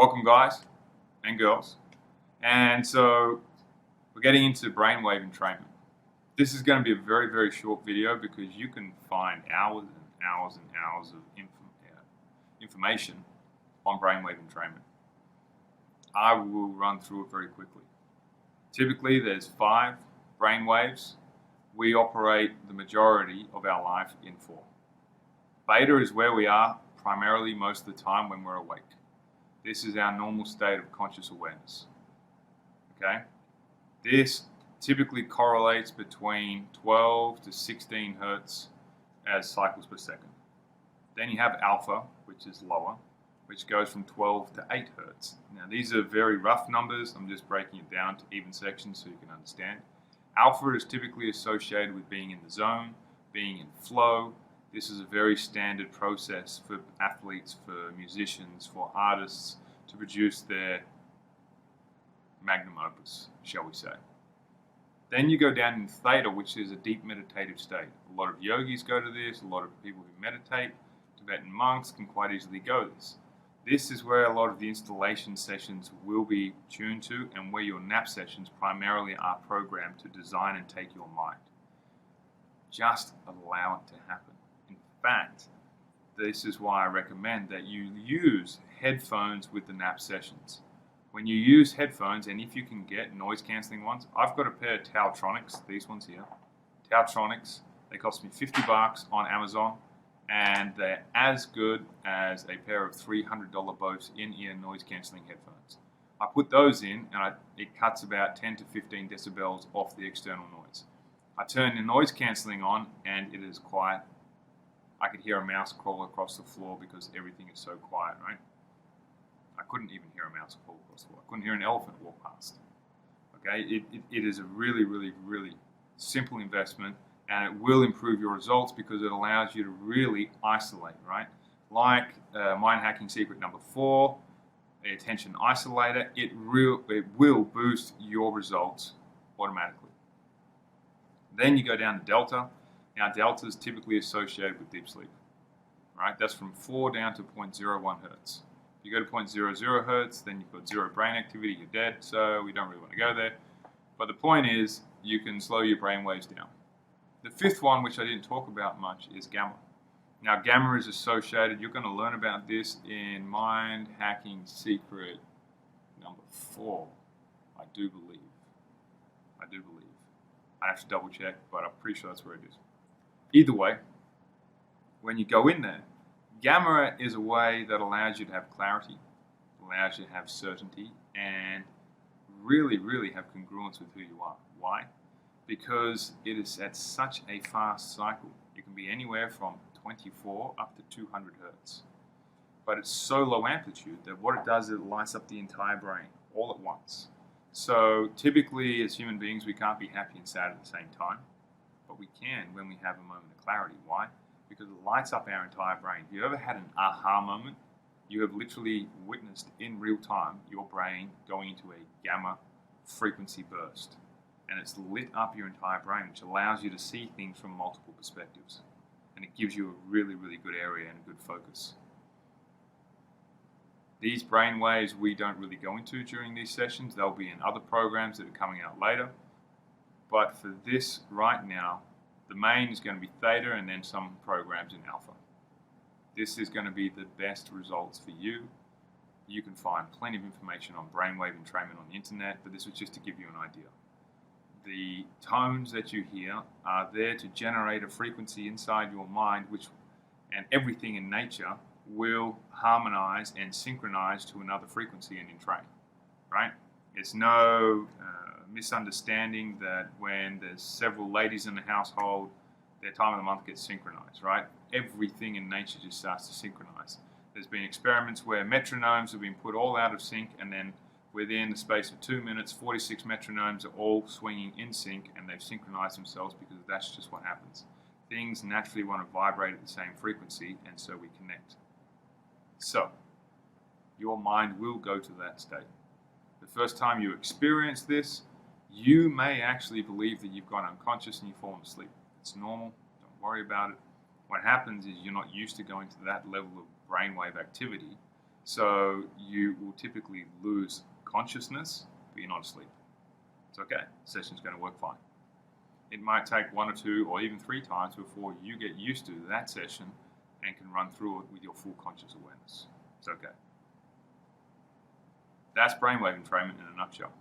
Welcome, guys and girls. And so we're getting into brainwave entrainment. This is going to be a very, very short video because you can find hours and hours and hours of information on brainwave entrainment. I will run through it very quickly. Typically, there's 5 brainwaves. We operate the majority of our life in 4. Beta is where we are primarily most of the time when we're awake. This is our normal state of conscious awareness. Okay? This typically correlates between 12 to 16 hertz as cycles per second. Then you have alpha, which is lower, which goes from 12 to 8 hertz. Now, these are very rough numbers. I'm just breaking it down to even sections so you can understand. Alpha is typically associated with being in the zone, being in flow. This is a very standard process for athletes, for musicians, for artists to produce their magnum opus, shall we say. Then you go down in theta, which is a deep meditative state. A lot of yogis go to this, a lot of people who meditate, Tibetan monks can quite easily go this. This is where a lot of the installation sessions will be tuned to and where your nap sessions primarily are programmed to design and take your mind. Just allow it to happen. In fact, this is why I recommend that you use headphones with the nap sessions. When you use headphones, and if you can get noise-cancelling ones, I've got a pair of Tautronics, these ones here. Tautronics, they cost me $50 on Amazon, and they're as good as a pair of $300 Bose in-ear noise-cancelling headphones. I put those in, and it cuts about 10 to 15 decibels off the external noise. I turn the noise-cancelling on, and it is quiet. I could hear a mouse crawl across the floor because everything is so quiet, right? I couldn't even hear a mouse crawl across the floor. I couldn't hear an elephant walk past. Okay, it is a really, really, really simple investment, and it will improve your results because it allows you to really isolate, right? Like mind hacking secret number 4, the attention isolator, it will boost your results automatically. Then you go down to delta. Now, delta is typically associated with deep sleep, right? That's from 4 down to 0.01 hertz. If you go to 0.00 hertz, then you've got zero brain activity, you're dead, so we don't really want to go there. But the point is, you can slow your brain waves down. The 5th one, which I didn't talk about much, is gamma. Now, gamma is associated, you're going to learn about this in mind hacking secret number 4, I do believe. I have to double check, but I'm pretty sure that's where it is. Either way, when you go in there, gamma is a way that allows you to have clarity, allows you to have certainty, and really, really have congruence with who you are. Why? Because it is at such a fast cycle. It can be anywhere from 24 up to 200 hertz. But it's so low amplitude that what it does is it lights up the entire brain all at once. So typically as human beings, we can't be happy and sad at the same time. But we can when we have a moment of clarity. Why? Because it lights up our entire brain. If you ever had an aha moment, you have literally witnessed in real time your brain going into a gamma frequency burst. And it's lit up your entire brain, which allows you to see things from multiple perspectives. And it gives you a really, really good area and a good focus. These brain waves we don't really go into during these sessions. They'll be in other programs that are coming out later. But for this right now, the main is going to be theta and then some programs in alpha. This is going to be the best results for you. You can find plenty of information on brainwave entrainment on the internet, but this was just to give you an idea. The tones that you hear are there to generate a frequency inside your mind, and everything in nature will harmonize and synchronize to another frequency and entrain, right? It's no misunderstanding that when there's several ladies in the household, their time of the month gets synchronized, right? Everything in nature just starts to synchronize. There's been experiments where metronomes have been put all out of sync, and then within the space of 2 minutes, 46 metronomes are all swinging in sync, and they've synchronized themselves because that's just what happens. Things naturally want to vibrate at the same frequency, and so we connect. So, your mind will go to that state. The first time you experience this, you may actually believe that you've gone unconscious and you've fallen asleep. It's normal. Don't worry about it. What happens is you're not used to going to that level of brainwave activity, So you will typically lose consciousness, but you're not asleep. It's okay. The session's going to work fine. It might take 1 or 2 or even 3 times before you get used to that session and can run through it with your full conscious awareness. It's okay. That's brainwave entrainment in a nutshell.